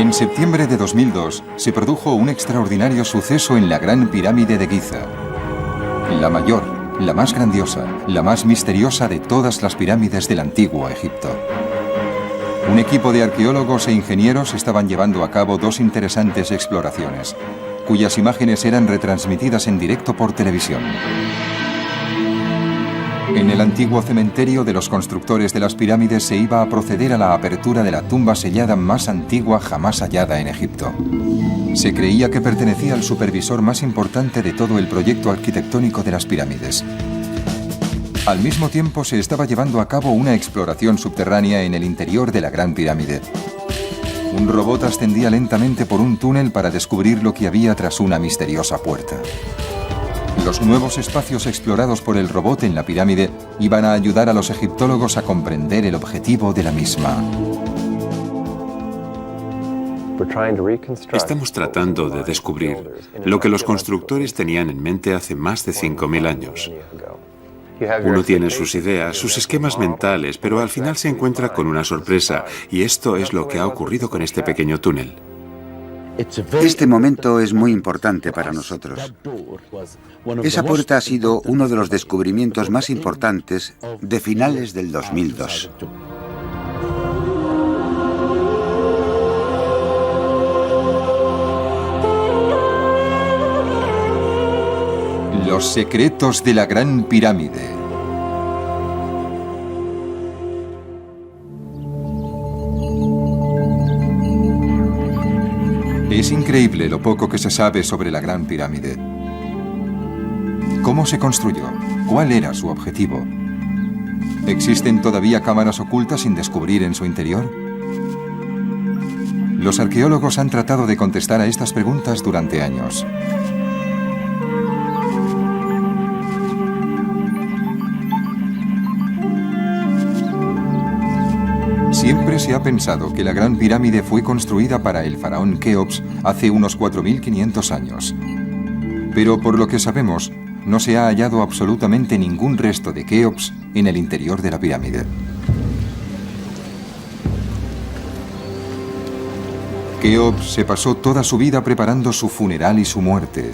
En septiembre de 2002 se produjo un extraordinario suceso en la Gran Pirámide de Giza. La mayor, la más grandiosa, la más misteriosa de todas las pirámides del antiguo Egipto. Un equipo de arqueólogos e ingenieros estaban llevando a cabo dos interesantes exploraciones, cuyas imágenes eran retransmitidas en directo por televisión. En el antiguo cementerio de los constructores de las pirámides se iba a proceder a la apertura de la tumba sellada más antigua jamás hallada en Egipto. Se creía que pertenecía al supervisor más importante de todo el proyecto arquitectónico de las pirámides. Al mismo tiempo se estaba llevando a cabo una exploración subterránea en el interior de la Gran Pirámide. Un robot ascendía lentamente por un túnel para descubrir lo que había tras una misteriosa puerta. Los nuevos espacios explorados por el robot en la pirámide iban a ayudar a los egiptólogos a comprender el objetivo de la misma. Estamos tratando de descubrir lo que los constructores tenían en mente hace más de 5.000 años. Uno tiene sus ideas, sus esquemas mentales, pero al final se encuentra con una sorpresa, y esto es lo que ha ocurrido con este pequeño túnel. Este momento es muy importante para nosotros. Esa puerta ha sido uno de los descubrimientos más importantes de finales del 2002. Los secretos de la Gran Pirámide. Es increíble lo poco que se sabe sobre la Gran Pirámide. ¿Cómo se construyó? ¿Cuál era su objetivo? ¿Existen todavía cámaras ocultas sin descubrir en su interior? Los arqueólogos han tratado de contestar a estas preguntas durante años. Siempre se ha pensado que la Gran Pirámide fue construida para el faraón Keops hace unos 4.500 años. Pero por lo que sabemos, no se ha hallado absolutamente ningún resto de Keops en el interior de la pirámide. Keops se pasó toda su vida preparando su funeral y su muerte.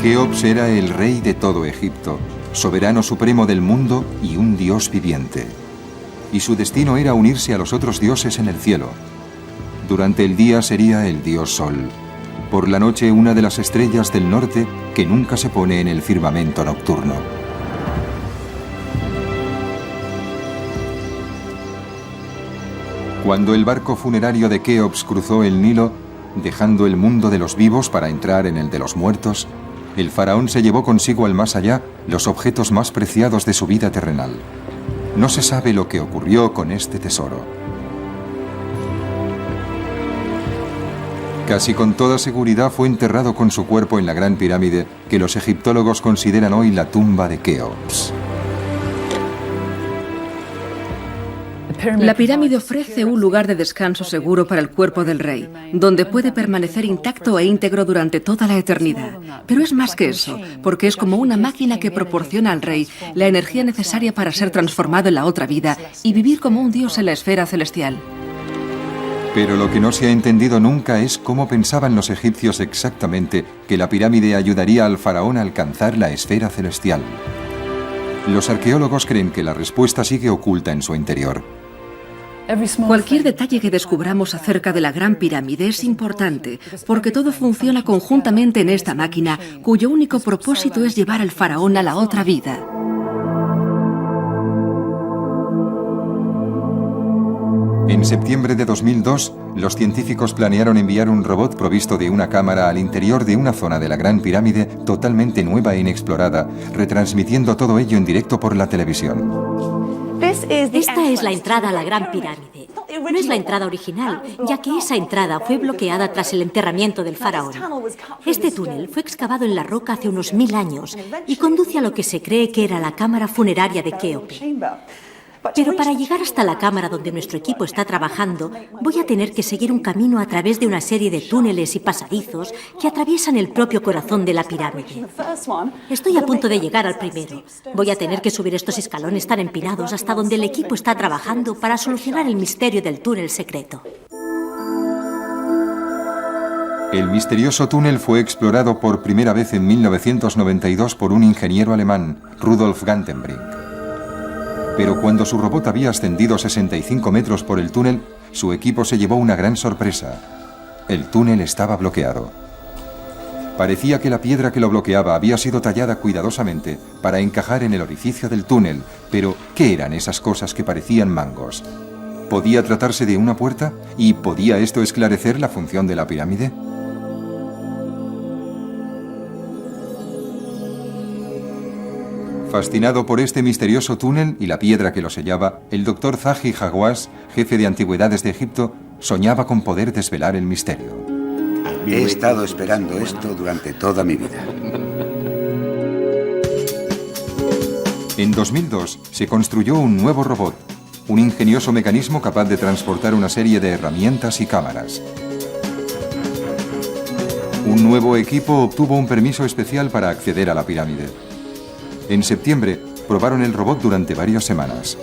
Keops era el rey de todo Egipto, soberano supremo del mundo y un dios viviente. Y su destino era unirse a los otros dioses en el cielo. Durante el día sería el dios Sol. Por la noche una de las estrellas del norte que nunca se pone en el firmamento nocturno. Cuando el barco funerario de Keops cruzó el Nilo, dejando el mundo de los vivos para entrar en el de los muertos, el faraón se llevó consigo al más allá los objetos más preciados de su vida terrenal. No se sabe lo que ocurrió con este tesoro. Casi con toda seguridad fue enterrado con su cuerpo en la Gran Pirámide, que los egiptólogos consideran hoy la tumba de Keops. La pirámide ofrece un lugar de descanso seguro para el cuerpo del rey, donde puede permanecer intacto e íntegro durante toda la eternidad. Pero es más que eso, porque es como una máquina que proporciona al rey la energía necesaria para ser transformado en la otra vida y vivir como un dios en la esfera celestial. Pero lo que no se ha entendido nunca es cómo pensaban los egipcios exactamente que la pirámide ayudaría al faraón a alcanzar la esfera celestial. Los arqueólogos creen que la respuesta sigue oculta en su interior. Cualquier detalle que descubramos acerca de la Gran Pirámide es importante, porque todo funciona conjuntamente en esta máquina, cuyo único propósito es llevar al faraón a la otra vida. En septiembre de 2002, los científicos planearon enviar un robot provisto de una cámara al interior de una zona de la Gran Pirámide totalmente nueva e inexplorada, retransmitiendo todo ello en directo por la televisión. Esta es la entrada a la Gran Pirámide. No es la entrada original, ya que esa entrada fue bloqueada tras el enterramiento del faraón. Este túnel fue excavado en la roca hace unos 1000 años y conduce a lo que se cree que era la cámara funeraria de Keops. Pero para llegar hasta la cámara donde nuestro equipo está trabajando, voy a tener que seguir un camino a través de una serie de túneles y pasadizos que atraviesan el propio corazón de la pirámide. Estoy a punto de llegar al primero. Voy a tener que subir estos escalones tan empinados hasta donde el equipo está trabajando para solucionar el misterio del túnel secreto. El misterioso túnel fue explorado por primera vez en 1992 por un ingeniero alemán, Rudolf Gantenbrink. Pero cuando su robot había ascendido 65 metros por el túnel, su equipo se llevó una gran sorpresa. El túnel estaba bloqueado. Parecía que la piedra que lo bloqueaba había sido tallada cuidadosamente para encajar en el orificio del túnel, pero ¿qué eran esas cosas que parecían mangos? ¿Podía tratarse de una puerta? ¿Y podía esto esclarecer la función de la pirámide? Fascinado por este misterioso túnel y la piedra que lo sellaba, el doctor Zahi Hawass, jefe de antigüedades de Egipto, soñaba con poder desvelar el misterio. He estado esperando esto durante toda mi vida. En 2002 se construyó un nuevo robot, un ingenioso mecanismo capaz de transportar una serie de herramientas y cámaras. Un nuevo equipo obtuvo un permiso especial para acceder a la pirámide. En septiembre, probaron el robot durante varias semanas.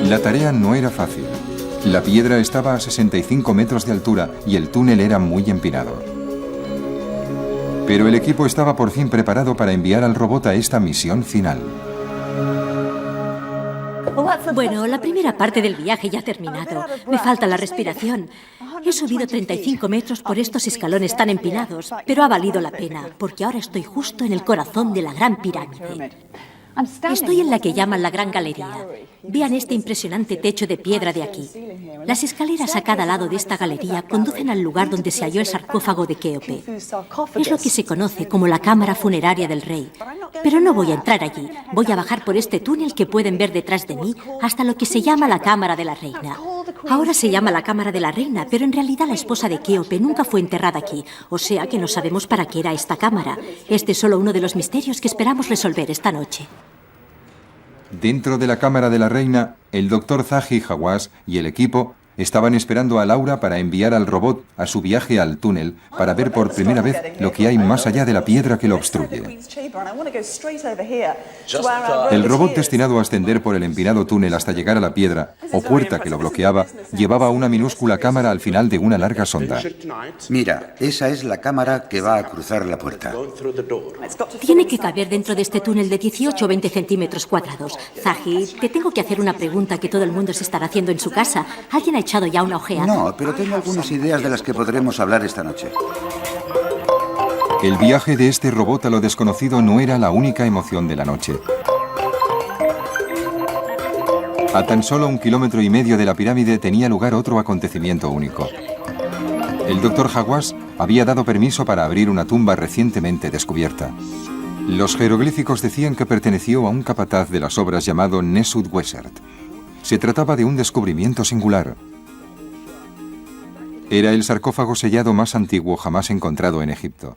La tarea no era fácil. La piedra estaba a 65 metros de altura y el túnel era muy empinado. Pero el equipo estaba por fin preparado para enviar al robot a esta misión final. Bueno, la primera parte del viaje ya ha terminado. Me falta la respiración. He subido 35 metros por estos escalones tan empinados, pero ha valido la pena, porque ahora estoy justo en el corazón de la Gran Pirámide. Estoy en la que llaman la Gran Galería. Vean este impresionante techo de piedra de aquí. Las escaleras a cada lado de esta galería conducen al lugar donde se halló el sarcófago de Kéope. Es lo que se conoce como la cámara funeraria del rey. Pero no voy a entrar allí. Voy a bajar por este túnel que pueden ver detrás de mí hasta lo que se llama la cámara de la reina. Ahora se llama la cámara de la reina, pero en realidad la esposa de Kéope nunca fue enterrada aquí, o sea que no sabemos para qué era esta cámara. Este es solo uno de los misterios que esperamos resolver esta noche. Dentro de la cámara de la reina, el doctor Zahi Hawass y el equipo estaban esperando a Laura para enviar al robot a su viaje al túnel para ver por primera vez lo que hay más allá de la piedra que lo obstruye. El robot destinado a ascender por el empinado túnel hasta llegar a la piedra, o puerta que lo bloqueaba, llevaba una minúscula cámara al final de una larga sonda. Mira, esa es la cámara que va a cruzar la puerta. Tiene que caber dentro de este túnel de 18 o 20 centímetros cuadrados. Zahi, te tengo que hacer una pregunta que todo el mundo se estará haciendo en su casa. ¿Alguien ha echado ya una ojeada? No, pero tengo algunas ideas de las que podremos hablar esta noche. El viaje de este robot a lo desconocido no era la única emoción de la noche. A tan solo 1,5 kilómetros de la pirámide tenía lugar otro acontecimiento único. El doctor Hawass había dado permiso para abrir una tumba recientemente descubierta. Los jeroglíficos decían que perteneció a un capataz de las obras llamado Nesut Wessert. Se trataba de un descubrimiento singular. Era el sarcófago sellado más antiguo jamás encontrado en Egipto.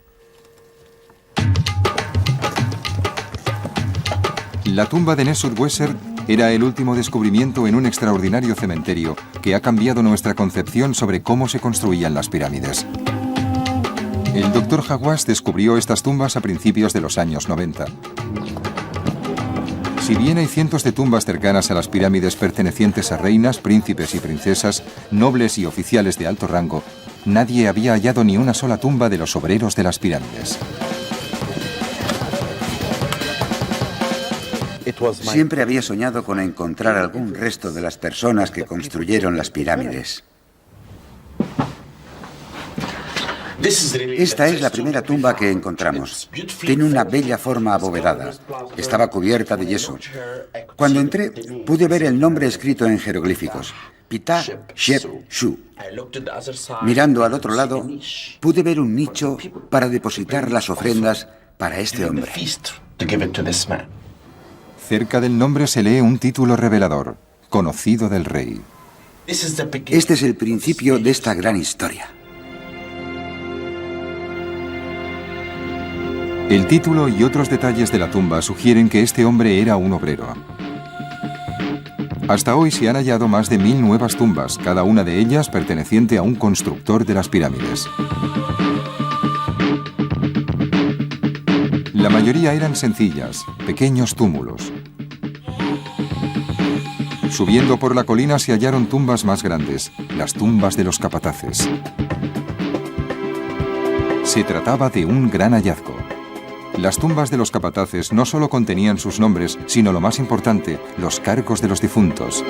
La tumba de Nesut Wessert era el último descubrimiento en un extraordinario cementerio que ha cambiado nuestra concepción sobre cómo se construían las pirámides. El doctor Hawass descubrió estas tumbas a principios de los años 90. Si bien hay cientos de tumbas cercanas a las pirámides pertenecientes a reinas, príncipes y princesas, nobles y oficiales de alto rango, nadie había hallado ni una sola tumba de los obreros de las pirámides. Siempre había soñado con encontrar algún resto de las personas que construyeron las pirámides. Esta es la primera tumba que encontramos. Tiene una bella forma abovedada. Estaba cubierta de yeso. Cuando entré, pude ver el nombre escrito en jeroglíficos. Ptah Shep Shu. Mirando al otro lado, pude ver un nicho para depositar las ofrendas para este hombre. Cerca del nombre se lee un título revelador: Conocido del Rey. Este es el principio de esta gran historia. El título y otros detalles de la tumba sugieren que este hombre era un obrero. Hasta hoy se han hallado más de 1000 nuevas tumbas, cada una de ellas perteneciente a un constructor de las pirámides. La mayoría eran sencillas, pequeños túmulos. Subiendo por la colina se hallaron tumbas más grandes, las tumbas de los capataces. Se trataba de un gran hallazgo. Las tumbas de los capataces no solo contenían sus nombres, sino lo más importante, los cargos de los difuntos.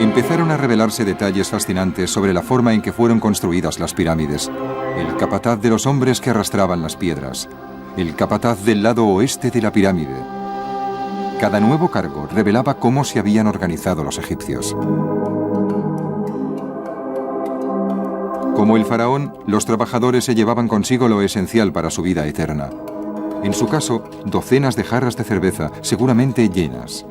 Empezaron a revelarse detalles fascinantes sobre la forma en que fueron construidas las pirámides. El capataz de los hombres que arrastraban las piedras. El capataz del lado oeste de la pirámide. Cada nuevo cargo revelaba cómo se habían organizado los egipcios. Como el faraón, los trabajadores se llevaban consigo lo esencial para su vida eterna. En su caso, docenas de jarras de cerveza, seguramente llenas.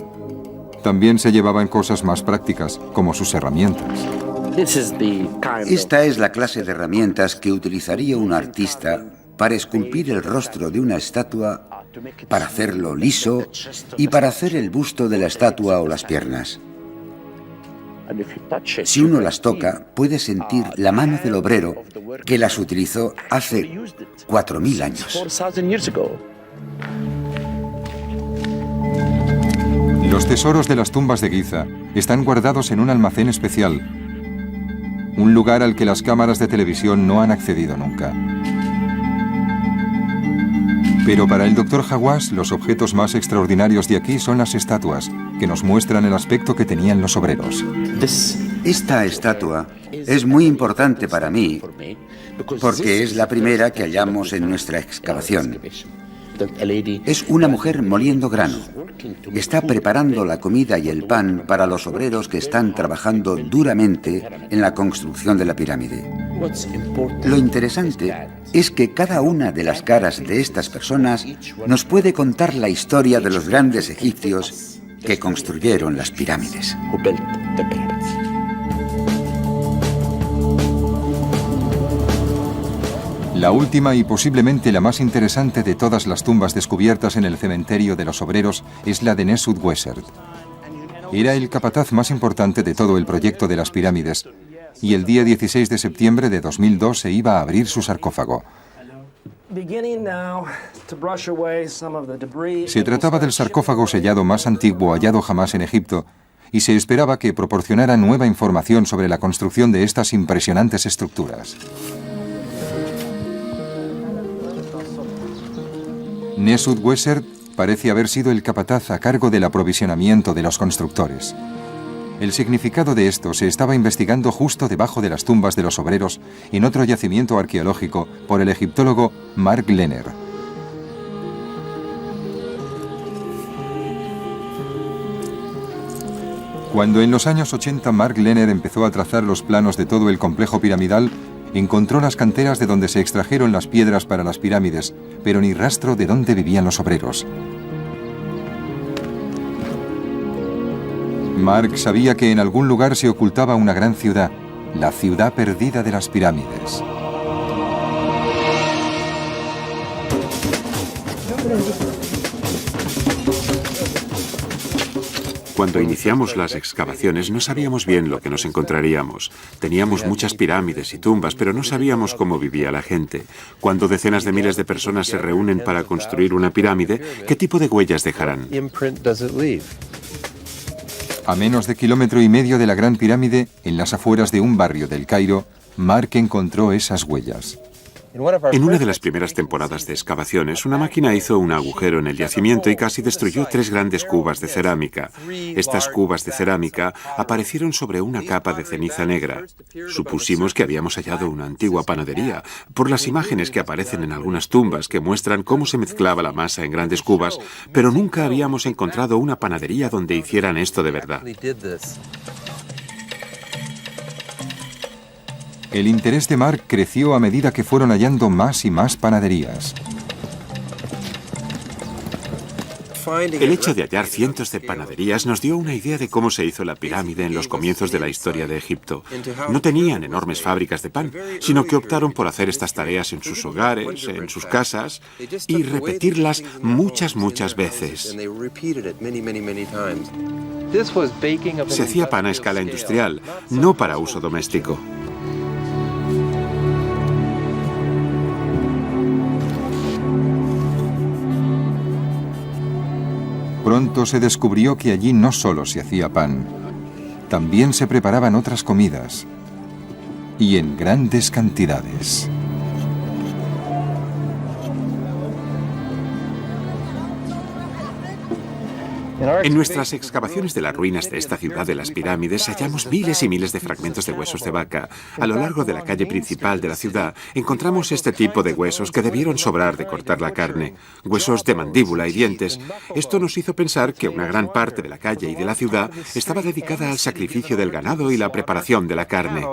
También se llevaban cosas más prácticas, como sus herramientas. Esta es la clase de herramientas que utilizaría un artista para esculpir el rostro de una estatua, para hacerlo liso y para hacer el busto de la estatua o las piernas. Si uno las toca, puede sentir la mano del obrero que las utilizó hace 4000 años. Los tesoros de las tumbas de Giza están guardados en un almacén especial, un lugar al que las cámaras de televisión no han accedido nunca. Pero para el Dr. Hawass, los objetos más extraordinarios de aquí son las estatuas, que nos muestran el aspecto que tenían los obreros. Esta estatua es muy importante para mí porque es la primera que hallamos en nuestra excavación. Es una mujer moliendo grano. Está preparando la comida y el pan para los obreros que están trabajando duramente en la construcción de la pirámide. Lo interesante es que cada una de las caras de estas personas nos puede contar la historia de los grandes egipcios que construyeron las pirámides. La última y posiblemente la más interesante de todas las tumbas descubiertas en el cementerio de los obreros es la de Nesut-Wessert. Era el capataz más importante de todo el proyecto de las pirámides, y el día 16 de septiembre de 2002 se iba a abrir su sarcófago. Se trataba del sarcófago sellado más antiguo hallado jamás en Egipto, y se esperaba que proporcionara nueva información sobre la construcción de estas impresionantes estructuras. Nesut-Wessert parece haber sido el capataz a cargo del aprovisionamiento de los constructores. El significado de esto se estaba investigando justo debajo de las tumbas de los obreros en otro yacimiento arqueológico por el egiptólogo Mark Lehner. Cuando en los años 80 Mark Lehner empezó a trazar los planos de todo el complejo piramidal, encontró las canteras de donde se extrajeron las piedras para las pirámides, pero ni rastro de dónde vivían los obreros. Mark sabía que en algún lugar se ocultaba una gran ciudad, la ciudad perdida de las pirámides. Cuando iniciamos las excavaciones no sabíamos bien lo que nos encontraríamos. Teníamos muchas pirámides y tumbas, pero no sabíamos cómo vivía la gente. Cuando decenas de miles de personas se reúnen para construir una pirámide, ¿qué tipo de huellas dejarán? A menos de 1,5 kilómetros de la Gran Pirámide, en las afueras de un barrio del Cairo, Mark encontró esas huellas. En una de las primeras temporadas de excavaciones, una máquina hizo un agujero en el yacimiento y casi destruyó 3 grandes cubas de cerámica. Estas cubas de cerámica aparecieron sobre una capa de ceniza negra. Supusimos que habíamos hallado una antigua panadería, por las imágenes que aparecen en algunas tumbas que muestran cómo se mezclaba la masa en grandes cubas, pero nunca habíamos encontrado una panadería donde hicieran esto de verdad. El interés de Mark creció a medida que fueron hallando más y más panaderías. El hecho de hallar cientos de panaderías nos dio una idea de cómo se hizo la pirámide en los comienzos de la historia de Egipto. No tenían enormes fábricas de pan, sino que optaron por hacer estas tareas en sus hogares, en sus casas, y repetirlas muchas veces. Se hacía pan a escala industrial, no para uso doméstico. Pronto se descubrió que allí no solo se hacía pan, también se preparaban otras comidas, y en grandes cantidades. En nuestras excavaciones de las ruinas de esta ciudad de las pirámides hallamos miles y miles de fragmentos de huesos de vaca. A lo largo de la calle principal de la ciudad encontramos este tipo de huesos que debieron sobrar de cortar la carne, huesos de mandíbula y dientes. Esto nos hizo pensar que una gran parte de la calle y de la ciudad estaba dedicada al sacrificio del ganado y la preparación de la carne.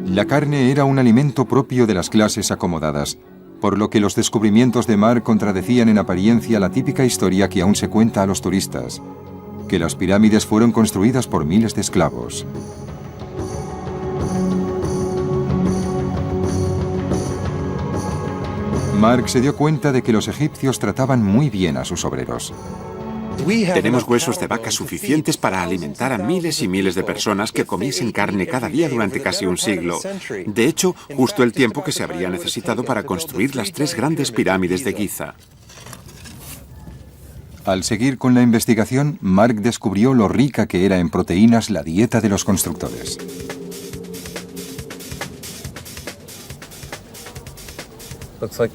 La carne era un alimento propio de las clases acomodadas, por lo que los descubrimientos de Mark contradecían en apariencia la típica historia que aún se cuenta a los turistas, que las pirámides fueron construidas por miles de esclavos. Mark se dio cuenta de que los egipcios trataban muy bien a sus obreros. Tenemos huesos de vaca suficientes para alimentar a miles y miles de personas que comiesen carne cada día durante casi un siglo. De hecho, justo el tiempo que se habría necesitado para construir las 3 grandes pirámides de Giza. Al seguir con la investigación, Mark descubrió lo rica que era en proteínas la dieta de los constructores.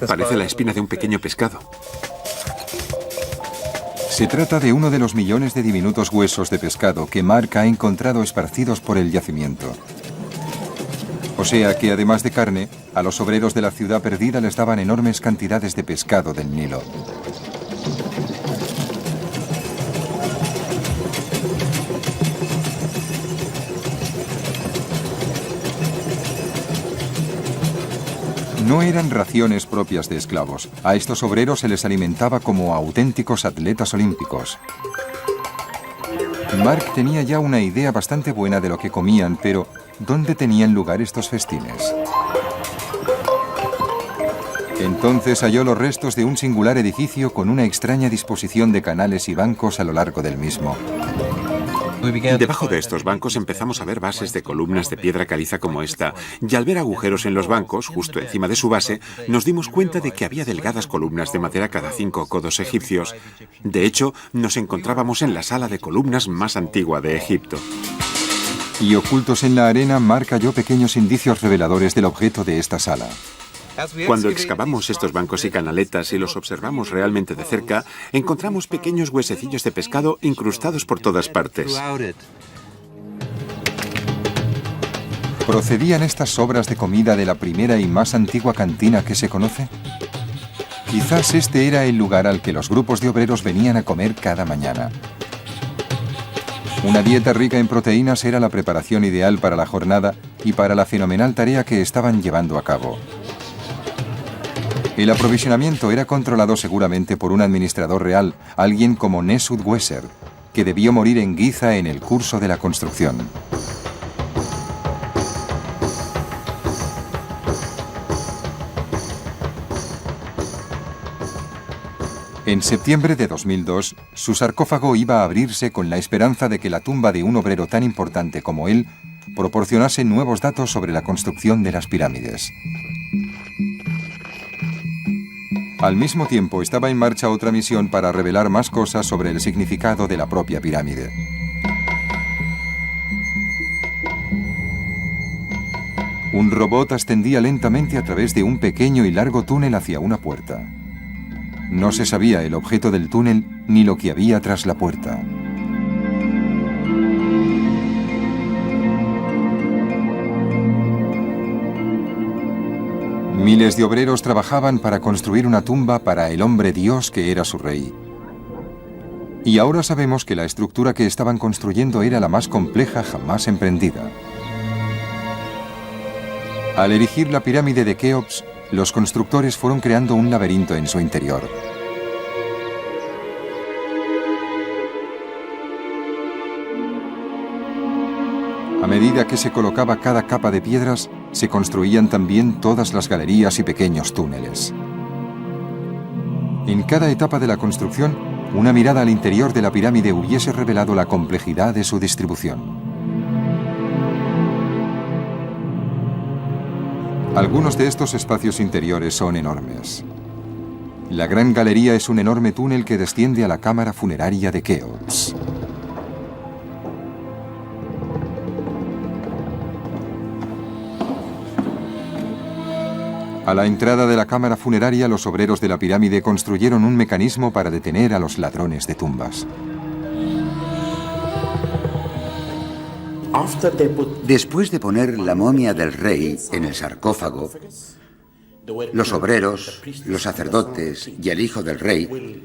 Parece la espina de un pequeño pescado. Se trata de uno de los millones de diminutos huesos de pescado que Mark ha encontrado esparcidos por el yacimiento. O sea que, además de carne, a los obreros de la ciudad perdida les daban enormes cantidades de pescado del Nilo. No eran raciones propias de esclavos. A estos obreros se les alimentaba como auténticos atletas olímpicos. Mark tenía ya una idea bastante buena de lo que comían, pero ¿dónde tenían lugar estos festines? Entonces halló los restos de un singular edificio con una extraña disposición de canales y bancos a lo largo del mismo. Debajo de estos bancos empezamos a ver bases de columnas de piedra caliza como esta, y al ver agujeros en los bancos, justo encima de su base, nos dimos cuenta de que había delgadas columnas de madera cada 5 codos egipcios. De hecho, nos encontrábamos en la sala de columnas más antigua de Egipto. Y ocultos en la arena, Mark halló pequeños indicios reveladores del objeto de esta sala. Cuando excavamos estos bancos y canaletas y los observamos realmente de cerca, encontramos pequeños huesecillos de pescado incrustados por todas partes. ¿Procedían estas sobras de comida de la primera y más antigua cantina que se conoce? Quizás este era el lugar al que los grupos de obreros venían a comer cada mañana. Una dieta rica en proteínas era la preparación ideal para la jornada y para la fenomenal tarea que estaban llevando a cabo. El aprovisionamiento era controlado seguramente por un administrador real, alguien como Nesut-Weser, que debió morir en Giza en el curso de la construcción. En septiembre de 2002, su sarcófago iba a abrirse con la esperanza de que la tumba de un obrero tan importante como él proporcionase nuevos datos sobre la construcción de las pirámides. Al mismo tiempo, estaba en marcha otra misión para revelar más cosas sobre el significado de la propia pirámide. Un robot ascendía lentamente a través de un pequeño y largo túnel hacia una puerta. No se sabía el objeto del túnel ni lo que había tras la puerta. Miles de obreros trabajaban para construir una tumba para el hombre Dios que era su rey. Y ahora sabemos que la estructura que estaban construyendo era la más compleja jamás emprendida. Al erigir la pirámide de Keops, los constructores fueron creando un laberinto en su interior. A medida que se colocaba cada capa de piedras, se construían también todas las galerías y pequeños túneles. En cada etapa de la construcción, una mirada al interior de la pirámide hubiese revelado la complejidad de su distribución. Algunos de estos espacios interiores son enormes. La Gran Galería es un enorme túnel que desciende a la cámara funeraria de Keops. A la entrada de la cámara funeraria, los obreros de la pirámide construyeron un mecanismo para detener a los ladrones de tumbas. Después de poner la momia del rey en el sarcófago, los obreros, los sacerdotes y el hijo del rey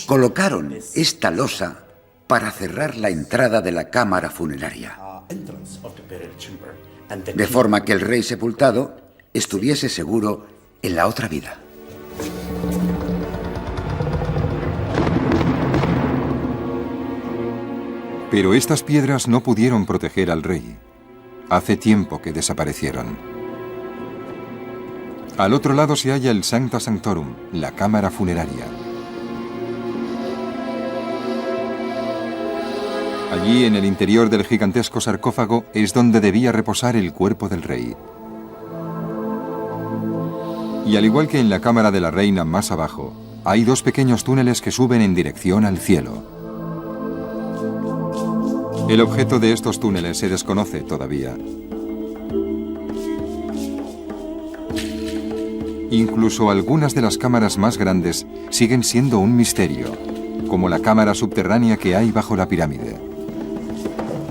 colocaron esta losa para cerrar la entrada de la cámara funeraria, de forma que el rey sepultado estuviese seguro en la otra vida. Pero estas piedras no pudieron proteger al rey. Hace tiempo que desaparecieron. Al otro lado se halla el Sancta Sanctorum, la cámara funeraria. Allí, en el interior del gigantesco sarcófago, es donde debía reposar el cuerpo del rey. Y al igual que en la cámara de la reina más abajo, hay dos pequeños túneles que suben en dirección al cielo. El objeto de estos túneles se desconoce todavía. Incluso algunas de las cámaras más grandes siguen siendo un misterio, como la cámara subterránea que hay bajo la pirámide.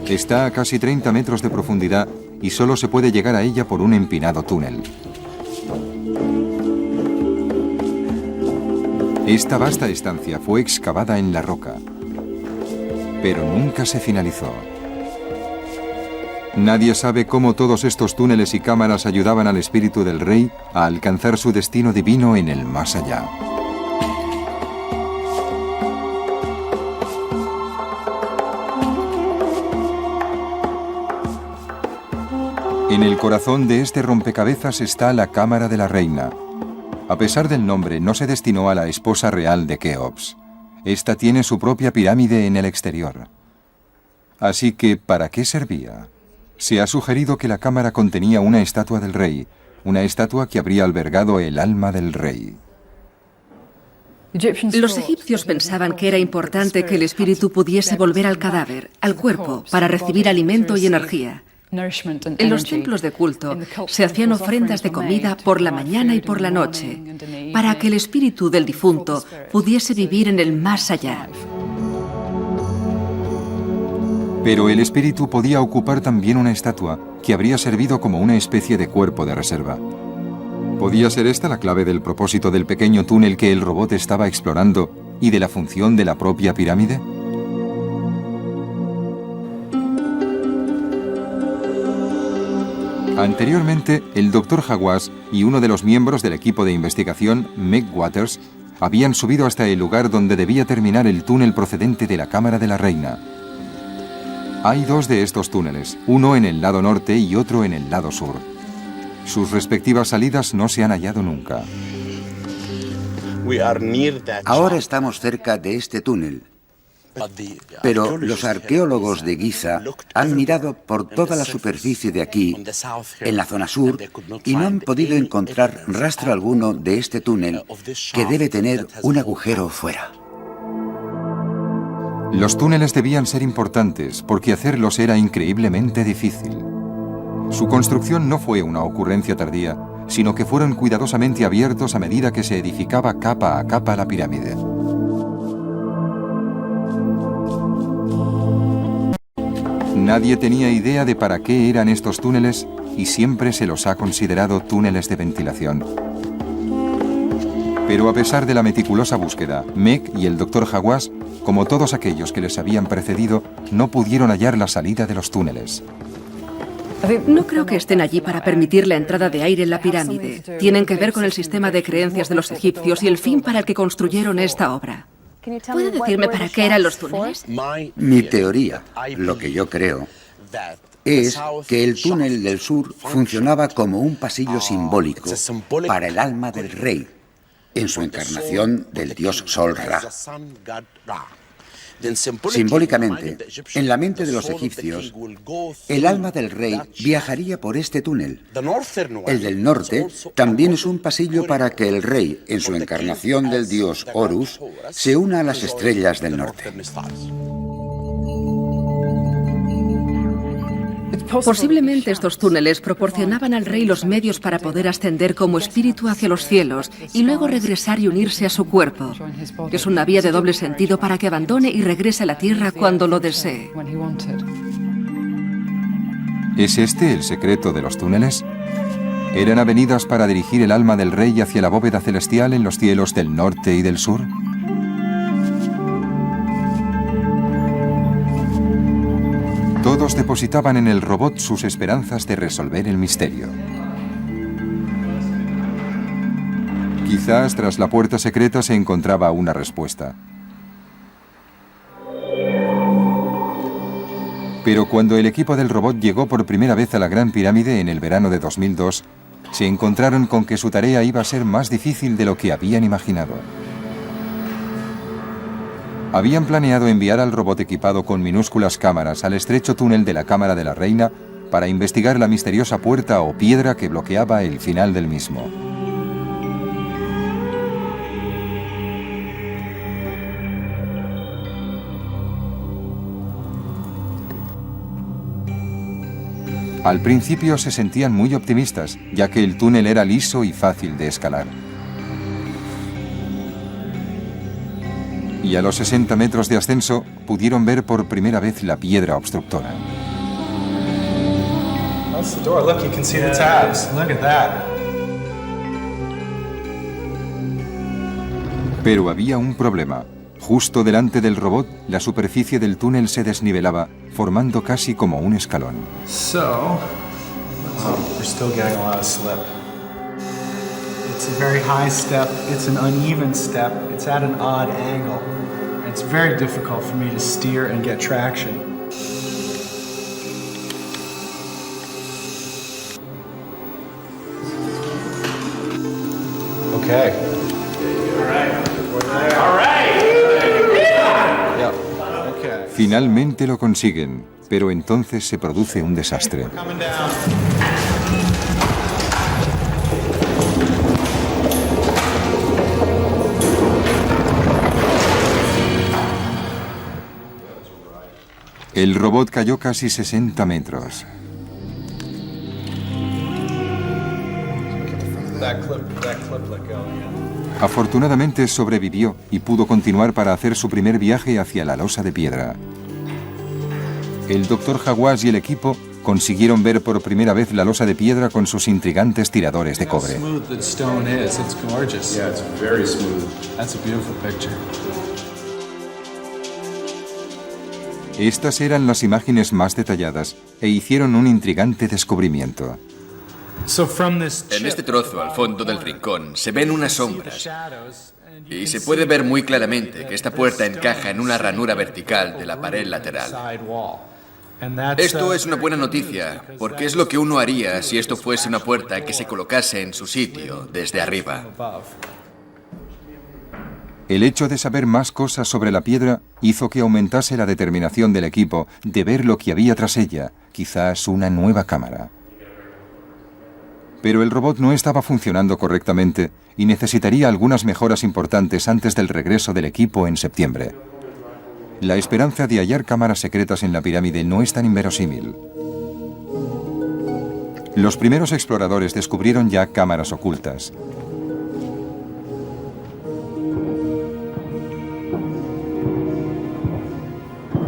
Está a casi 30 metros de profundidad y solo se puede llegar a ella por un empinado túnel. Esta vasta estancia fue excavada en la roca, pero nunca se finalizó. Nadie sabe cómo todos estos túneles y cámaras ayudaban al espíritu del rey a alcanzar su destino divino en el más allá. En el corazón de este rompecabezas está la cámara de la reina. A pesar del nombre, no se destinó a la esposa real de Keops. Esta tiene su propia pirámide en el exterior. Así que, ¿para qué servía? Se ha sugerido que la cámara contenía una estatua del rey, una estatua que habría albergado el alma del rey. Los egipcios pensaban que era importante que el espíritu pudiese volver al cadáver, al cuerpo, para recibir alimento y energía. En los templos de culto se hacían ofrendas de comida por la mañana y por la noche, para que el espíritu del difunto pudiese vivir en el más allá. Pero el espíritu podía ocupar también una estatua que habría servido como una especie de cuerpo de reserva. ¿Podía ser esta la clave del propósito del pequeño túnel que el robot estaba explorando y de la función de la propia pirámide? Anteriormente, el Dr. Hawass y uno de los miembros del equipo de investigación, Meg Waters, habían subido hasta el lugar donde debía terminar el túnel procedente de la cámara de la reina. Hay dos de estos túneles, uno en el lado norte y otro en el lado sur. Sus respectivas salidas no se han hallado nunca. Ahora estamos cerca de este túnel, pero los arqueólogos de Giza han mirado por toda la superficie de aquí, en la zona sur, y no han podido encontrar rastro alguno de este túnel que debe tener un agujero fuera. Los túneles debían ser importantes porque hacerlos era increíblemente difícil. Su construcción no fue una ocurrencia tardía, sino que fueron cuidadosamente abiertos a medida que se edificaba capa a capa la pirámide. Nadie tenía idea de para qué eran estos túneles y siempre se los ha considerado túneles de ventilación. Pero a pesar de la meticulosa búsqueda, Meg y el Dr. Hawass, como todos aquellos que les habían precedido, no pudieron hallar la salida de los túneles. No creo que estén allí para permitir la entrada de aire en la pirámide. Tienen que ver con el sistema de creencias de los egipcios y el fin para el que construyeron esta obra. ¿Puede decirme para qué eran los túneles? Mi teoría, lo que yo creo, es que el túnel del sur funcionaba como un pasillo simbólico para el alma del rey, en su encarnación del dios Sol Ra. Simbólicamente, en la mente de los egipcios, el alma del rey viajaría por este túnel. El del norte también es un pasillo para que el rey, en su encarnación del dios Horus, se una a las estrellas del norte. Posiblemente estos túneles proporcionaban al rey los medios para poder ascender como espíritu hacia los cielos y luego regresar y unirse a su cuerpo. Es una vía de doble sentido para que abandone y regrese a la tierra cuando lo desee. ¿Es este el secreto de los túneles? ¿Eran avenidas para dirigir el alma del rey hacia la bóveda celestial en los cielos del norte y del sur? Todos depositaban en el robot sus esperanzas de resolver el misterio. Quizás tras la puerta secreta se encontraba una respuesta. Pero cuando el equipo del robot llegó por primera vez a la Gran Pirámide en el verano de 2002, se encontraron con que su tarea iba a ser más difícil de lo que habían imaginado. Habían planeado enviar al robot equipado con minúsculas cámaras al estrecho túnel de la Cámara de la Reina para investigar la misteriosa puerta o piedra que bloqueaba el final del mismo. Al principio se sentían muy optimistas, ya que el túnel era liso y fácil de escalar. Y a los 60 metros de ascenso pudieron ver por primera vez la piedra obstructora. Pero había un problema. Justo delante del robot, la superficie del túnel se desnivelaba, formando casi como un escalón. It's a very high step, it's an uneven step, it's at an odd angle. It's very difficult for me to steer and get traction. Okay. All right. Yeah. Okay. Finalmente lo consiguen, pero entonces se produce un desastre. El robot cayó casi 60 metros. Afortunadamente sobrevivió y pudo continuar para hacer su primer viaje hacia la losa de piedra. El Dr. Hawass y el equipo consiguieron ver por primera vez la losa de piedra con sus intrigantes tiradores de cobre. Estas eran las imágenes más detalladas e hicieron un intrigante descubrimiento. En este trozo, al fondo del rincón, se ven unas sombras y se puede ver muy claramente que esta puerta encaja en una ranura vertical de la pared lateral. Esto es una buena noticia, porque es lo que uno haría si esto fuese una puerta que se colocase en su sitio desde arriba. El hecho de saber más cosas sobre la piedra hizo que aumentase la determinación del equipo de ver lo que había tras ella, quizás una nueva cámara. Pero el robot no estaba funcionando correctamente y necesitaría algunas mejoras importantes antes del regreso del equipo en septiembre. La esperanza de hallar cámaras secretas en la pirámide no es tan inverosímil. Los primeros exploradores descubrieron ya cámaras ocultas.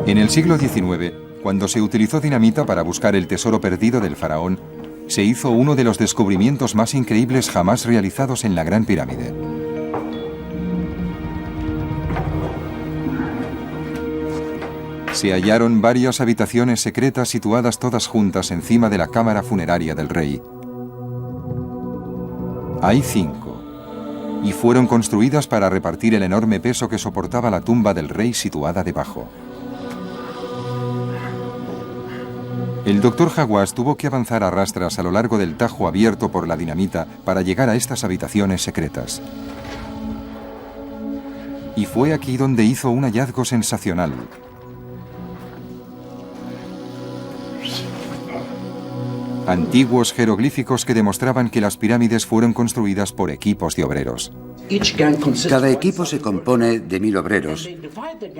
En el siglo XIX, cuando se utilizó dinamita para buscar el tesoro perdido del faraón, se hizo uno de los descubrimientos más increíbles jamás realizados en la Gran Pirámide. Se hallaron varias habitaciones secretas situadas todas juntas encima de la cámara funeraria del rey. Hay 5, y fueron construidas para repartir el enorme peso que soportaba la tumba del rey situada debajo. El doctor Hawass tuvo que avanzar a rastras a lo largo del tajo abierto por la dinamita para llegar a estas habitaciones secretas. Y fue aquí donde hizo un hallazgo sensacional. Antiguos jeroglíficos que demostraban que las pirámides fueron construidas por equipos de obreros. Cada equipo se compone de 1000 obreros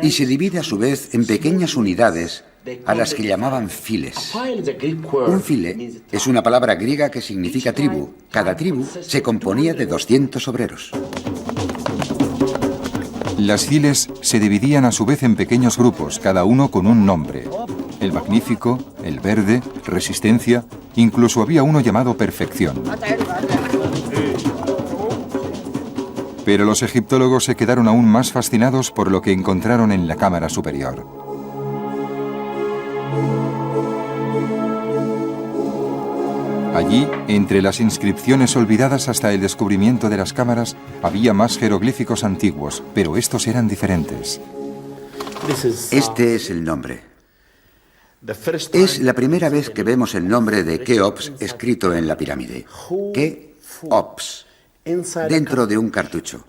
y se divide a su vez en pequeñas unidades a las que llamaban files. Un file es una palabra griega que significa tribu. Cada tribu se componía de 200 obreros. Las files se dividían a su vez en pequeños grupos, cada uno con un nombre. El Magnífico, el Verde, Resistencia, incluso había uno llamado Perfección. Pero los egiptólogos se quedaron aún más fascinados por lo que encontraron en la cámara superior. Allí, entre las inscripciones olvidadas hasta el descubrimiento de las cámaras, había más jeroglíficos antiguos, pero estos eran diferentes. Este es el nombre. Es la primera vez que vemos el nombre de Keops escrito en la pirámide. Keops, dentro de un cartucho.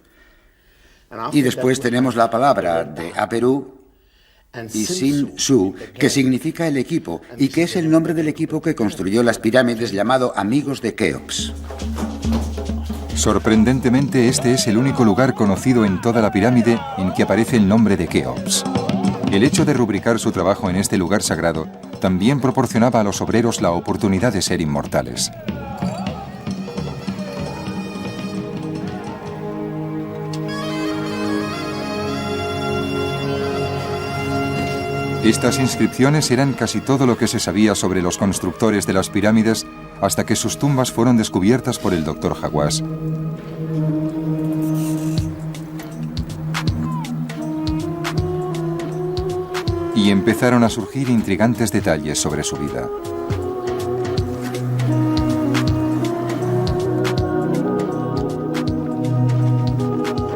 Y después tenemos la palabra de Aperú y Sin-Su, que significa el equipo, y que es el nombre del equipo que construyó las pirámides llamado Amigos de Keops. Sorprendentemente, este es el único lugar conocido en toda la pirámide en que aparece el nombre de Keops. El hecho de rubricar su trabajo en este lugar sagrado también proporcionaba a los obreros la oportunidad de ser inmortales. Estas inscripciones eran casi todo lo que se sabía sobre los constructores de las pirámides hasta que sus tumbas fueron descubiertas por el Dr. Hawass. Y empezaron a surgir intrigantes detalles sobre su vida.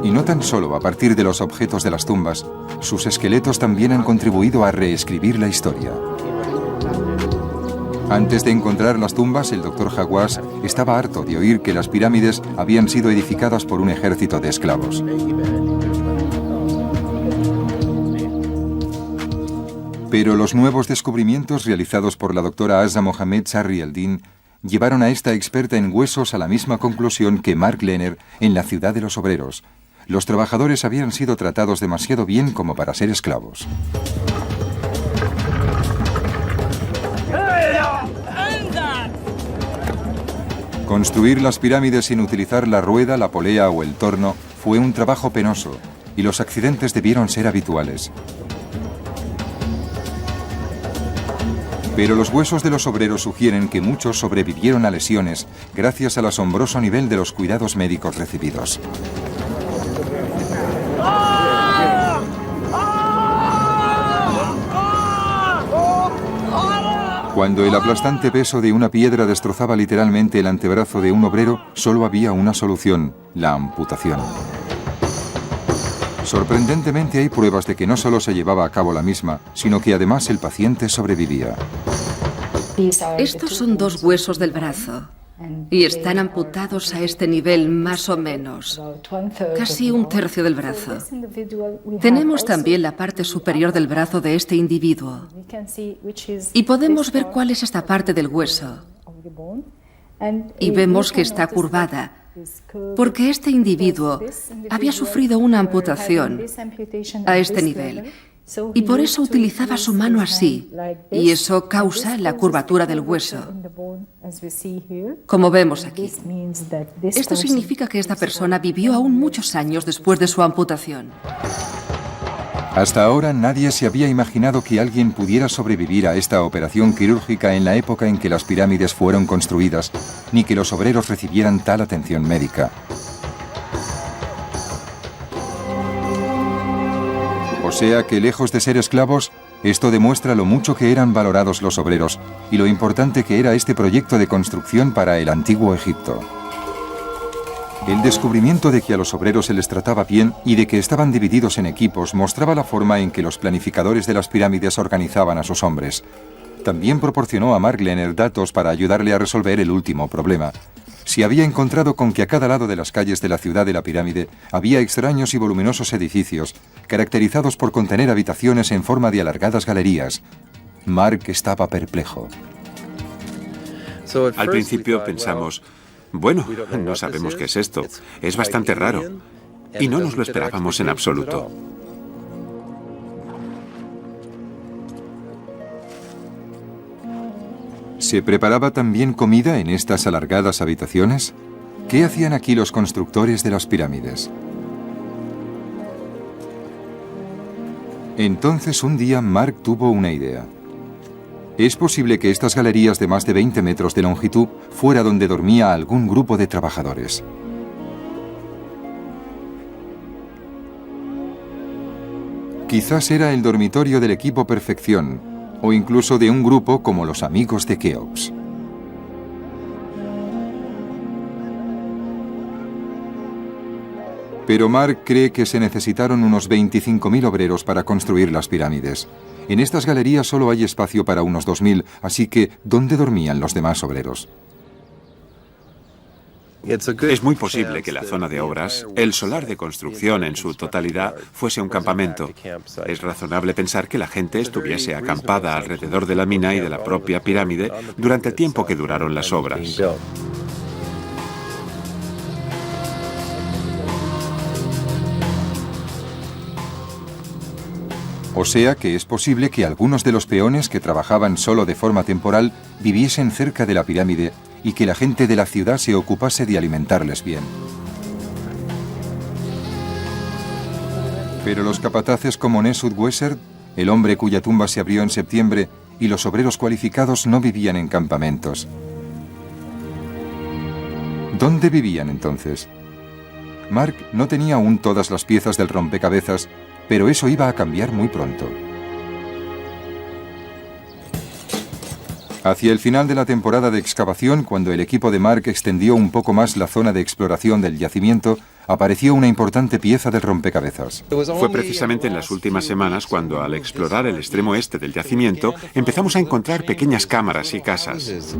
Y no tan solo a partir de los objetos de las tumbas, sus esqueletos también han contribuido a reescribir la historia. Antes de encontrar las tumbas, el Dr. Hawass estaba harto de oír que las pirámides habían sido edificadas por un ejército de esclavos. Pero los nuevos descubrimientos realizados por la doctora Asa Mohamed Sarri el-Din llevaron a esta experta en huesos a la misma conclusión que Mark Lehner en La ciudad de los obreros. Los trabajadores habían sido tratados demasiado bien como para ser esclavos. Construir las pirámides sin utilizar la rueda, la polea o el torno fue un trabajo penoso y los accidentes debieron ser habituales. Pero los huesos de los obreros sugieren que muchos sobrevivieron a lesiones gracias al asombroso nivel de los cuidados médicos recibidos. Cuando el aplastante peso de una piedra destrozaba literalmente el antebrazo de un obrero, solo había una solución: la amputación. Sorprendentemente hay pruebas de que no solo se llevaba a cabo la misma, sino que además el paciente sobrevivía. Estos son 2 huesos del brazo y están amputados a este nivel más o menos, casi 1/3 del brazo. Tenemos también la parte superior del brazo de este individuo y podemos ver cuál es esta parte del hueso. Y vemos que está curvada, porque este individuo había sufrido una amputación a este nivel. Y por eso utilizaba su mano así, y eso causa la curvatura del hueso, como vemos aquí. Esto significa que esta persona vivió aún muchos años después de su amputación. Hasta ahora nadie se había imaginado que alguien pudiera sobrevivir a esta operación quirúrgica en la época en que las pirámides fueron construidas, ni que los obreros recibieran tal atención médica. O sea que, lejos de ser esclavos, esto demuestra lo mucho que eran valorados los obreros y lo importante que era este proyecto de construcción para el antiguo Egipto. El descubrimiento de que a los obreros se les trataba bien y de que estaban divididos en equipos mostraba la forma en que los planificadores de las pirámides organizaban a sus hombres. También proporcionó a Mark Lehner datos para ayudarle a resolver el último problema. Se había encontrado con que a cada lado de las calles de la ciudad de la pirámide había extraños y voluminosos edificios, caracterizados por contener habitaciones en forma de alargadas galerías. Mark estaba perplejo. Al principio pensamos, bueno, no sabemos qué es esto. Es bastante raro. Y no nos lo esperábamos en absoluto. ¿Se preparaba también comida en estas alargadas habitaciones? ¿Qué hacían aquí los constructores de las pirámides? Entonces un día Mark tuvo una idea. Es posible que estas galerías de más de 20 metros de longitud fuera donde dormía algún grupo de trabajadores. Quizás era el dormitorio del equipo Perfección, o incluso de un grupo como los amigos de Keops. Pero Mark cree que se necesitaron unos 25.000 obreros para construir las pirámides. En estas galerías solo hay espacio para unos 2.000, así que ¿dónde dormían los demás obreros? Es muy posible que la zona de obras, el solar de construcción en su totalidad, fuese un campamento. Es razonable pensar que la gente estuviese acampada alrededor de la mina y de la propia pirámide durante el tiempo que duraron las obras. O sea que es posible que algunos de los peones que trabajaban solo de forma temporal viviesen cerca de la pirámide y que la gente de la ciudad se ocupase de alimentarles bien. Pero los capataces como Nesud Wessert, el hombre cuya tumba se abrió en septiembre, y los obreros cualificados no vivían en campamentos. ¿Dónde vivían entonces? Mark no tenía aún todas las piezas del rompecabezas, pero eso iba a cambiar muy pronto. Hacia el final de la temporada de excavación, cuando el equipo de Mark extendió un poco más la zona de exploración del yacimiento, apareció una importante pieza del rompecabezas. Fue precisamente en las últimas semanas cuando, al explorar el extremo este del yacimiento, empezamos a encontrar pequeñas cámaras y casas.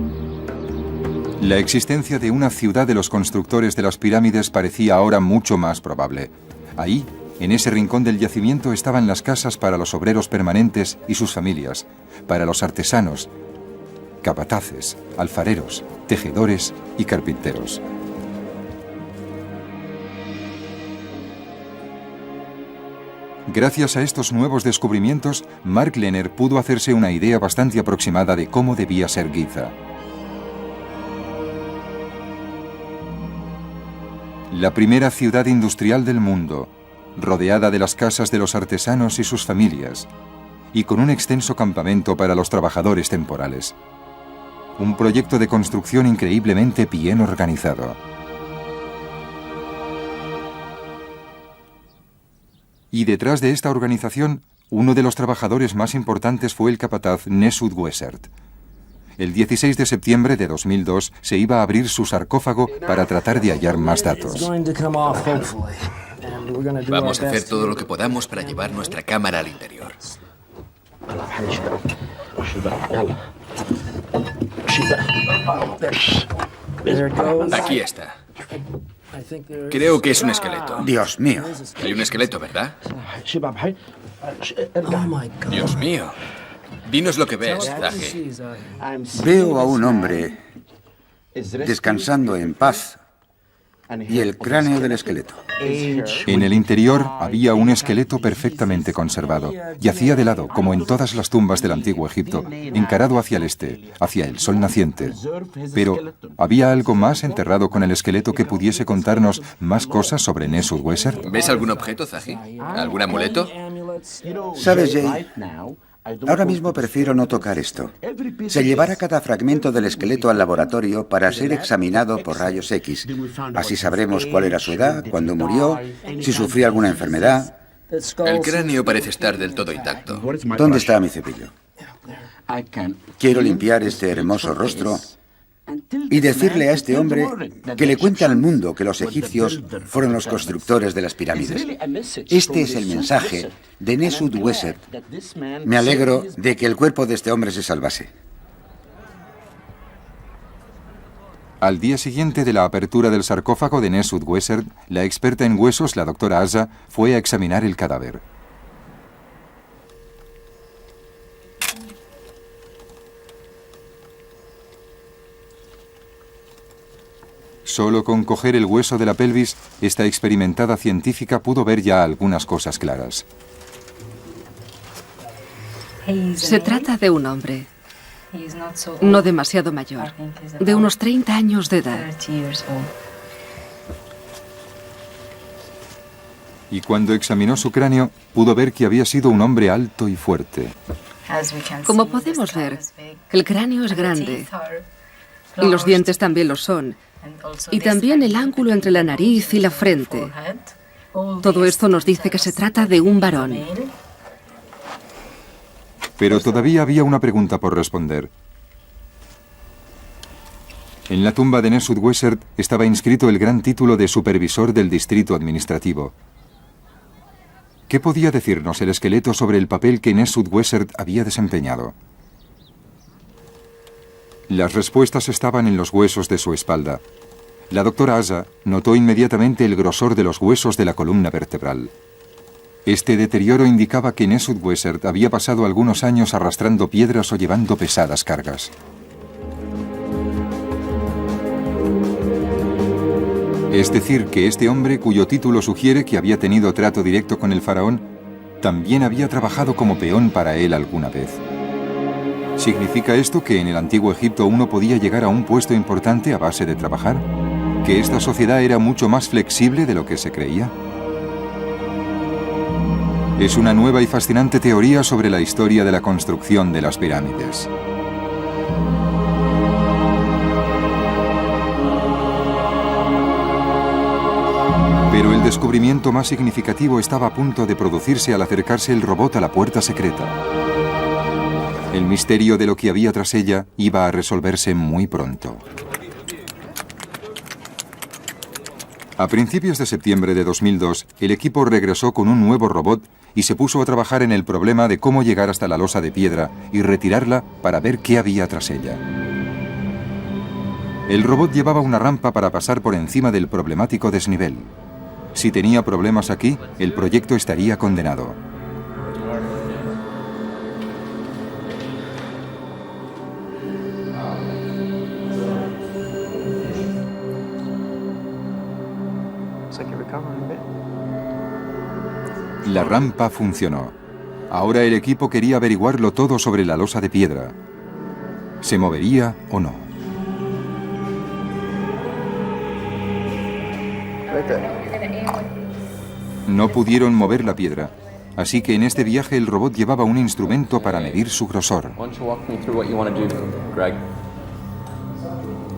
La existencia de una ciudad de los constructores de las pirámides parecía ahora mucho más probable. Ahí, en ese rincón del yacimiento, estaban las casas para los obreros permanentes y sus familias, para los artesanos, capataces, alfareros, tejedores y carpinteros. Gracias a estos nuevos descubrimientos, Mark Lehner pudo hacerse una idea bastante aproximada de cómo debía ser Giza. La primera ciudad industrial del mundo, rodeada de las casas de los artesanos y sus familias, y con un extenso campamento para los trabajadores temporales. Un proyecto de construcción increíblemente bien organizado. Y detrás de esta organización, uno de los trabajadores más importantes fue el capataz Nesud Wessert. El 16 de septiembre de 2002 se iba a abrir su sarcófago para tratar de hallar más datos. Vamos a hacer todo lo que podamos para llevar nuestra cámara al interior. Aquí está. Creo que es un esqueleto. Dios mío. Hay un esqueleto, ¿verdad? Dios mío. Dinos lo que ves, Zahi. Veo a un hombre descansando en paz y el cráneo del esqueleto. En el interior había un esqueleto perfectamente conservado. Yacía de lado, como en todas las tumbas del antiguo Egipto, encarado hacia el este, hacia el sol naciente. Pero, ¿había algo más enterrado con el esqueleto que pudiese contarnos más cosas sobre Nesud Wessert? ¿Ves algún objeto, Zahi? ¿Algún amuleto? ¿Sabes, Jay? Ahora mismo prefiero no tocar esto. Se llevará cada fragmento del esqueleto al laboratorio para ser examinado por rayos X. Así sabremos cuál era su edad, cuándo murió, si sufrió alguna enfermedad. El cráneo parece estar del todo intacto. ¿Dónde está mi cepillo? Quiero limpiar este hermoso rostro y decirle a este hombre que le cuente al mundo que los egipcios fueron los constructores de las pirámides. Este es el mensaje de Nesut Wessert. Me alegro de que el cuerpo de este hombre se salvase. Al día siguiente de la apertura del sarcófago de Nesut Wessert, la experta en huesos, la doctora Asa, fue a examinar el cadáver. Solo con coger el hueso de la pelvis, esta experimentada científica pudo ver ya algunas cosas claras. Se trata de un hombre, no demasiado mayor, de unos 30 años de edad. Y cuando examinó su cráneo, pudo ver que había sido un hombre alto y fuerte. Como podemos ver, el cráneo es grande y los dientes también lo son. Y también el ángulo entre la nariz y la frente. Todo esto nos dice que se trata de un varón. Pero todavía había una pregunta por responder. En la tumba de Nesut Wessert estaba inscrito el gran título de supervisor del distrito administrativo. ¿Qué podía decirnos el esqueleto sobre el papel que Nesut Wessert había desempeñado? Las respuestas estaban en los huesos de su espalda. La doctora Asa notó inmediatamente el grosor de los huesos de la columna vertebral. Este deterioro indicaba que Nesut Wessert había pasado algunos años arrastrando piedras o llevando pesadas cargas. Es decir, que este hombre, cuyo título sugiere que había tenido trato directo con el faraón, también había trabajado como peón para él alguna vez. ¿Significa esto que en el antiguo Egipto uno podía llegar a un puesto importante a base de trabajar? ¿Que esta sociedad era mucho más flexible de lo que se creía? Es una nueva y fascinante teoría sobre la historia de la construcción de las pirámides. Pero el descubrimiento más significativo estaba a punto de producirse al acercarse el robot a la puerta secreta. El misterio de lo que había tras ella iba a resolverse muy pronto. A principios de septiembre de 2002, el equipo regresó con un nuevo robot y se puso a trabajar en el problema de cómo llegar hasta la losa de piedra y retirarla para ver qué había tras ella. El robot llevaba una rampa para pasar por encima del problemático desnivel. Si tenía problemas aquí, el proyecto estaría condenado. La rampa funcionó. Ahora el equipo quería averiguarlo todo sobre la losa de piedra. ¿Se movería o no? No pudieron mover la piedra, así que en este viaje el robot llevaba un instrumento para medir su grosor.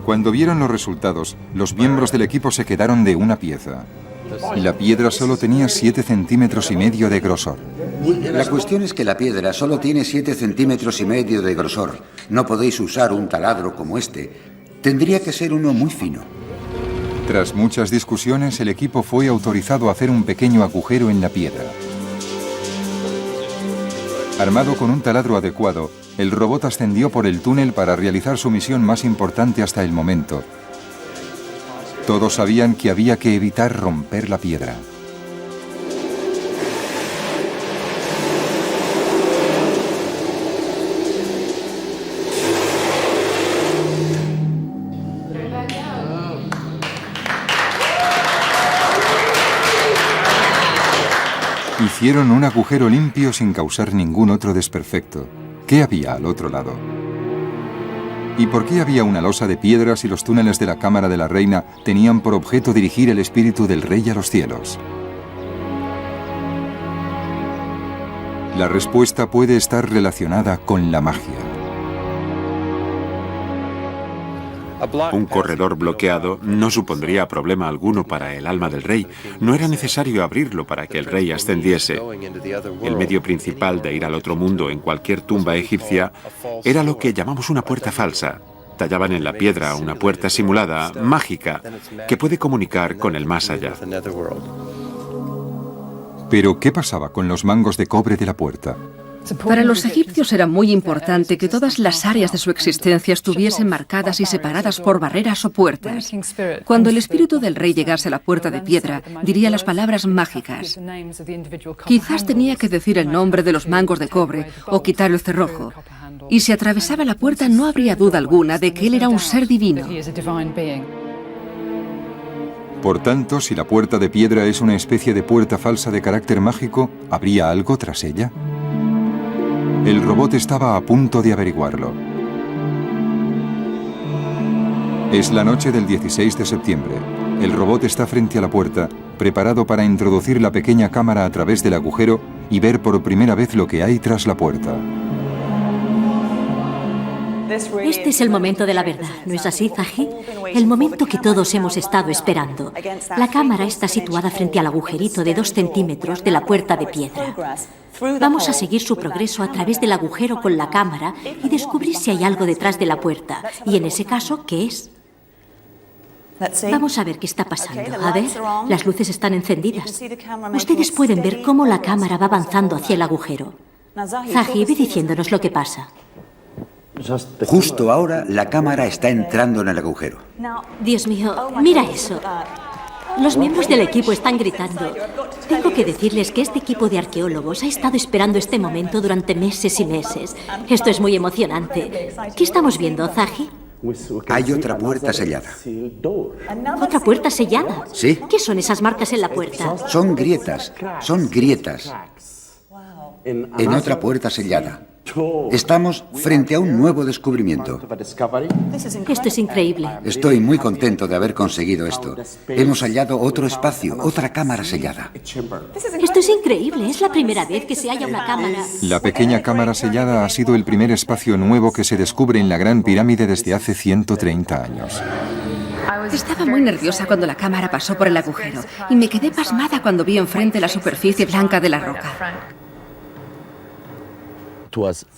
Cuando vieron los resultados, los miembros del equipo se quedaron de una pieza. La piedra solo tenía 7,5 centímetros de grosor. La cuestión es que la piedra solo tiene 7,5 centímetros de grosor. No podéis usar un taladro como este. Tendría que ser uno muy fino. Tras muchas discusiones, el equipo fue autorizado a hacer un pequeño agujero en la piedra. Armado con un taladro adecuado, el robot ascendió por el túnel para realizar su misión más importante hasta el momento. Todos sabían que había que evitar romper la piedra. Hicieron un agujero limpio sin causar ningún otro desperfecto. ¿Qué había al otro lado? ¿Y por qué había una losa de piedras y los túneles de la cámara de la reina tenían por objeto dirigir el espíritu del rey a los cielos? La respuesta puede estar relacionada con la magia. Un corredor bloqueado no supondría problema alguno para el alma del rey. No era necesario abrirlo para que el rey ascendiese. El medio principal de ir al otro mundo en cualquier tumba egipcia era lo que llamamos una puerta falsa. Tallaban en la piedra una puerta simulada, mágica, que puede comunicar con el más allá. Pero, ¿qué pasaba con los mangos de cobre de la puerta? Para los egipcios era muy importante que todas las áreas de su existencia estuviesen marcadas y separadas por barreras o puertas. Cuando el espíritu del rey llegase a la puerta de piedra, diría las palabras mágicas. Quizás tenía que decir el nombre de los mangos de cobre o quitar el cerrojo. Y si atravesaba la puerta, no habría duda alguna de que él era un ser divino. Por tanto, si la puerta de piedra es una especie de puerta falsa de carácter mágico, ¿habría algo tras ella? El robot estaba a punto de averiguarlo. Es la noche del 16 de septiembre. El robot está frente a la puerta, preparado para introducir la pequeña cámara a través del agujero y ver por primera vez lo que hay tras la puerta. Este es el momento de la verdad, ¿no es así, Zahi? El momento que todos hemos estado esperando. La cámara está situada frente al agujerito de 2 centímetros de la puerta de piedra. Vamos a seguir su progreso a través del agujero con la cámara y descubrir si hay algo detrás de la puerta. Y en ese caso, ¿qué es? Vamos a ver qué está pasando. A ver, las luces están encendidas. Ustedes pueden ver cómo la cámara va avanzando hacia el agujero. Zahi, ve diciéndonos lo que pasa. Justo ahora, la cámara está entrando en el agujero. Dios mío, mira eso. Los miembros del equipo están gritando. Tengo que decirles que este equipo de arqueólogos ha estado esperando este momento durante meses y meses. Esto es muy emocionante. ¿Qué estamos viendo, Zahi? Hay otra puerta sellada. ¿Otra puerta sellada? Sí. ¿Qué son esas marcas en la puerta? Son grietas. En otra puerta sellada. Estamos frente a un nuevo descubrimiento. Esto es increíble. Estoy muy contento de haber conseguido esto. Hemos hallado otro espacio, otra cámara sellada. Esto es increíble. Es la primera vez que se halla una cámara. La pequeña cámara sellada ha sido el primer espacio nuevo que se descubre en la Gran Pirámide desde hace 130 años. Estaba muy nerviosa cuando la cámara pasó por el agujero y me quedé pasmada cuando vi enfrente la superficie blanca de la roca.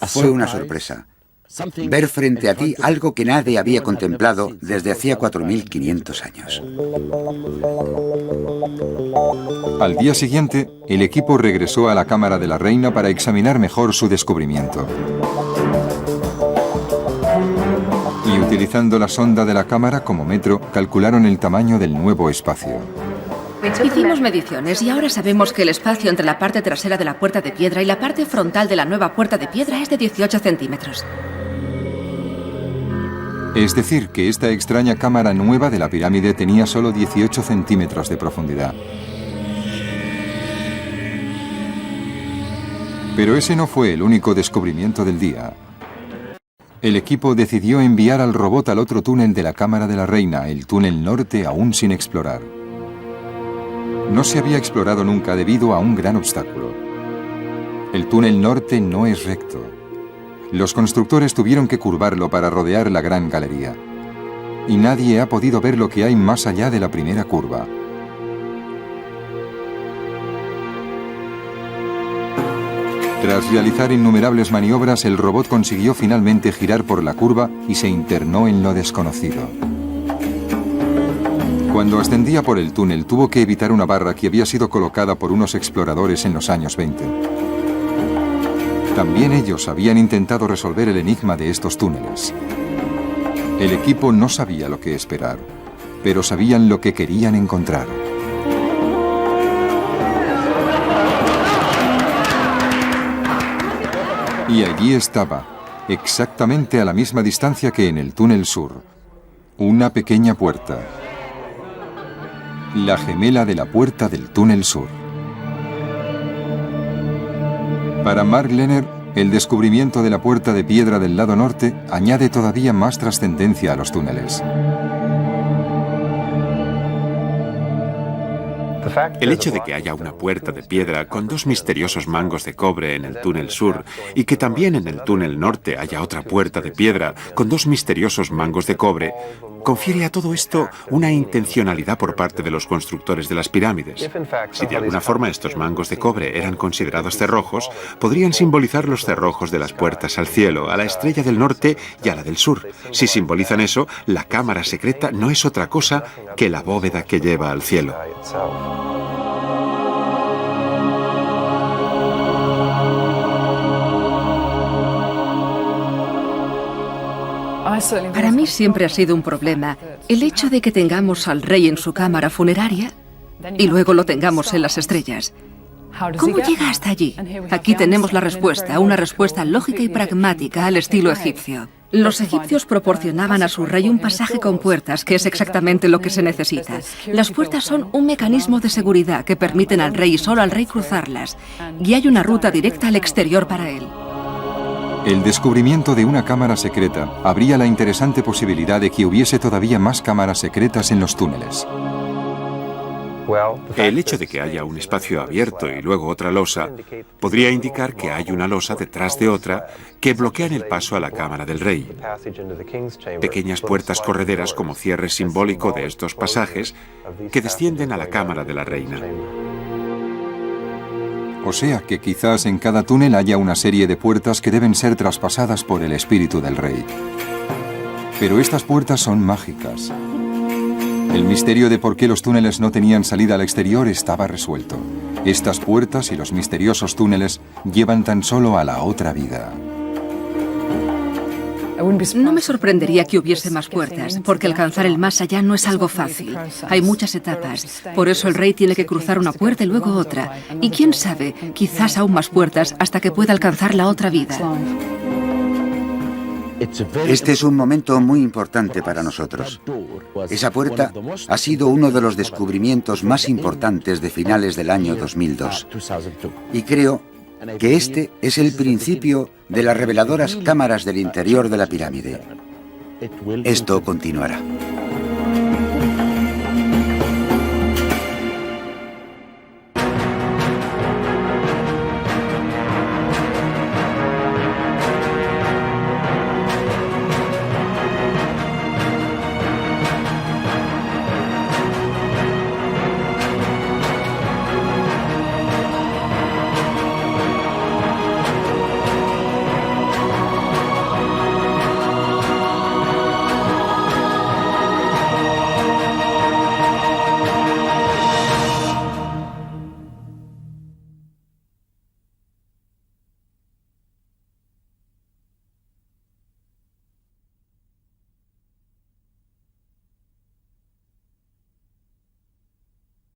Fue una sorpresa. Ver frente a ti algo que nadie había contemplado desde hacía 4.500 años. Al día siguiente, el equipo regresó a la cámara de la reina para examinar mejor su descubrimiento. Y utilizando la sonda de la cámara como metro, calcularon el tamaño del nuevo espacio. Hicimos mediciones y ahora sabemos que el espacio entre la parte trasera de la puerta de piedra y la parte frontal de la nueva puerta de piedra es de 18 centímetros. Es decir, que esta extraña cámara nueva de la pirámide tenía solo 18 centímetros de profundidad. Pero ese no fue el único descubrimiento del día. El equipo decidió enviar al robot al otro túnel de la cámara de la reina, el túnel norte aún sin explorar. No se había explorado nunca debido a un gran obstáculo. El túnel norte no es recto. Los constructores tuvieron que curvarlo para rodear la gran galería. Y nadie ha podido ver lo que hay más allá de la primera curva. Tras realizar innumerables maniobras, el robot consiguió finalmente girar por la curva y se internó en lo desconocido. Cuando ascendía por el túnel, tuvo que evitar una barra que había sido colocada por unos exploradores en los años 20. También ellos habían intentado resolver el enigma de estos túneles. El equipo no sabía lo que esperar, pero sabían lo que querían encontrar. Y allí estaba, exactamente a la misma distancia que en el túnel sur, una pequeña puerta. La gemela de la puerta del túnel sur. Para Mark Lehner, el descubrimiento de la puerta de piedra del lado norte añade todavía más trascendencia a los túneles. El hecho de que haya una puerta de piedra con 2 misteriosos mangos de cobre en el túnel sur y que también en el túnel norte haya otra puerta de piedra con 2 misteriosos mangos de cobre confiere a todo esto una intencionalidad por parte de los constructores de las pirámides. Si de alguna forma estos mangos de cobre eran considerados cerrojos, podrían simbolizar los cerrojos de las puertas al cielo, a la estrella del norte y a la del sur. Si simbolizan eso, la cámara secreta no es otra cosa que la bóveda que lleva al cielo. Para mí siempre ha sido un problema el hecho de que tengamos al rey en su cámara funeraria y luego lo tengamos en las estrellas. ¿Cómo llega hasta allí? Aquí tenemos la respuesta, una respuesta lógica y pragmática al estilo egipcio. Los egipcios proporcionaban a su rey un pasaje con puertas, que es exactamente lo que se necesita. Las puertas son un mecanismo de seguridad que permiten al rey y solo al rey cruzarlas, y hay una ruta directa al exterior para él. El descubrimiento de una cámara secreta abría la interesante posibilidad de que hubiese todavía más cámaras secretas en los túneles. El hecho de que haya un espacio abierto y luego otra losa podría indicar que hay una losa detrás de otra que bloquean el paso a la cámara del rey. Pequeñas puertas correderas como cierre simbólico de estos pasajes que descienden a la cámara de la reina. O sea que quizás en cada túnel haya una serie de puertas que deben ser traspasadas por el espíritu del rey. Pero estas puertas son mágicas. El misterio de por qué los túneles no tenían salida al exterior estaba resuelto. Estas puertas y los misteriosos túneles llevan tan solo a la otra vida. No me sorprendería que hubiese más puertas, porque alcanzar el más allá no es algo fácil. Hay muchas etapas. Por eso el rey tiene que cruzar una puerta y luego otra. Y quién sabe, quizás aún más puertas hasta que pueda alcanzar la otra vida. Este es un momento muy importante para nosotros. Esa puerta ha sido uno de los descubrimientos más importantes de finales del año 2002. Y creo que este es el principio de las reveladoras cámaras del interior de la pirámide. Esto continuará.